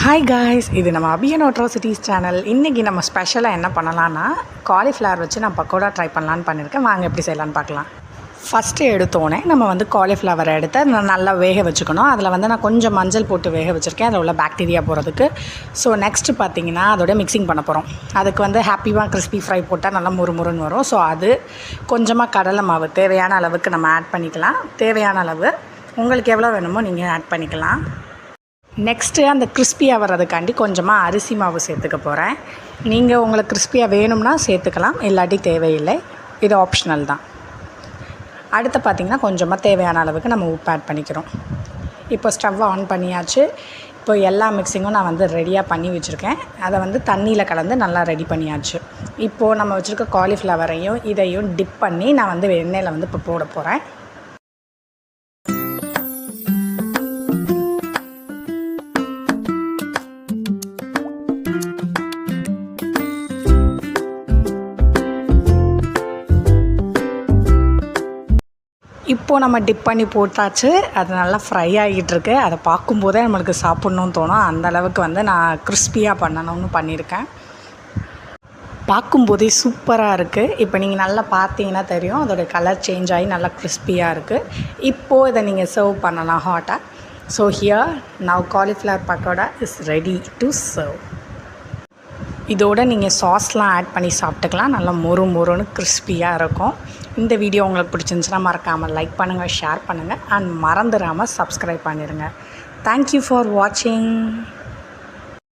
Hi guys, இது நம்ம அபியன் atrocities channel. இன்றைக்கி நம்ம ஸ்பெஷலாக என்ன பண்ணலான்னா, காலிஃப்ளவர் வச்சு நான் பக்கோடா ட்ரை பண்ணலான்னு பண்ணியிருக்கேன். வாங்க எப்படி செய்யலான்னு பார்க்கலாம். ஃபஸ்ட்டு எடுத்தோடனே நம்ம காலிஃப்ளவரை எடுத்து நல்லா வேக வச்சுக்கணும். அதில் நான் கொஞ்சம் மஞ்சள் போட்டு வேக வச்சுருக்கேன், அதில் உள்ள பாக்டீரியா போகிறதுக்கு. ஸோ நெக்ஸ்ட்டு பார்த்திங்கன்னா அதோட மிக்சிங் பண்ண போகிறோம். அதுக்கு ஹாப்பியாக கிறிஸ்பி ஃப்ரை போட்டால் நல்லா முறுமுறுன்னு வரும். ஸோ அது கொஞ்சமாக கடலை மாவு தேவையான அளவுக்கு நம்ம ஆட் பண்ணிக்கலாம். தேவையான அளவு உங்களுக்கு எவ்வளோ வேணுமோ நீங்கள் ஆட் பண்ணிக்கலாம். நெக்ஸ்ட்டு அந்த கிறிஸ்பியாக வர்றதுக்காண்டி கொஞ்சமாக அரிசி மாவு சேர்த்துக்க போகிறேன். நீங்கள் உங்களுக்கு கிறிஸ்பியாக வேணும்னா சேர்த்துக்கலாம், இல்லாட்டி தேவையில்லை, இது ஆப்ஷனல் தான். அடுத்து பார்த்திங்கன்னா கொஞ்சமாக தேவையான அளவுக்கு நம்ம உப்பு ஆட் பண்ணிக்கிறோம். இப்போ ஸ்டவ்வை ஆன் பண்ணியாச்சு. இப்போ எல்லா மிக்சிங்கும் நான் ரெடியாக பண்ணி வச்சுருக்கேன். அதை தண்ணியில் கலந்து நல்லா ரெடி பண்ணியாச்சு. இப்போது நம்ம வச்சுருக்க காலிஃப்ளவரையும் இதையும் டிப் பண்ணி நான் எண்ணெயில் இப்போ போட போகிறேன். இப்போது நம்ம டிப் பண்ணி போட்டாச்சு. அது நல்லா ஃப்ரை ஆகிட்டுருக்கு. அதை பார்க்கும்போதே நம்மளுக்கு சாப்பிட்ணுன்னு தோணும். அந்தளவுக்கு நான் கிறிஸ்பியாக பண்ணணும்னு பண்ணியிருக்கேன். பார்க்கும்போதே சூப்பராக இருக்குது. இப்போ நீங்கள் நல்லா பார்த்தீங்கன்னா தெரியும், அதோடய கலர் சேஞ்ச் ஆகி நல்லா கிறிஸ்பியாக இருக்குது. இப்போது இதை நீங்கள் சர்வ் பண்ணலாம் ஹாட்டாக. So here now cauliflower pakoda is ready to serve. இதோடு நீங்கள் சாஸ்லாம் ஆட் பண்ணி சாப்பிட்டுக்கலாம். நல்லா மொறுன்னு கிறிஸ்பியாக இருக்கும். இந்த வீடியோ உங்களுக்கு பிடிச்சிருந்துச்சுன்னா மறக்காமல் லைக் பண்ணுங்கள், ஷேர் பண்ணுங்கள், அண்ட் மறந்துடாமல் சப்ஸ்கிரைப் பண்ணிடுங்க. தேங்க்யூ ஃபார் வாட்சிங்.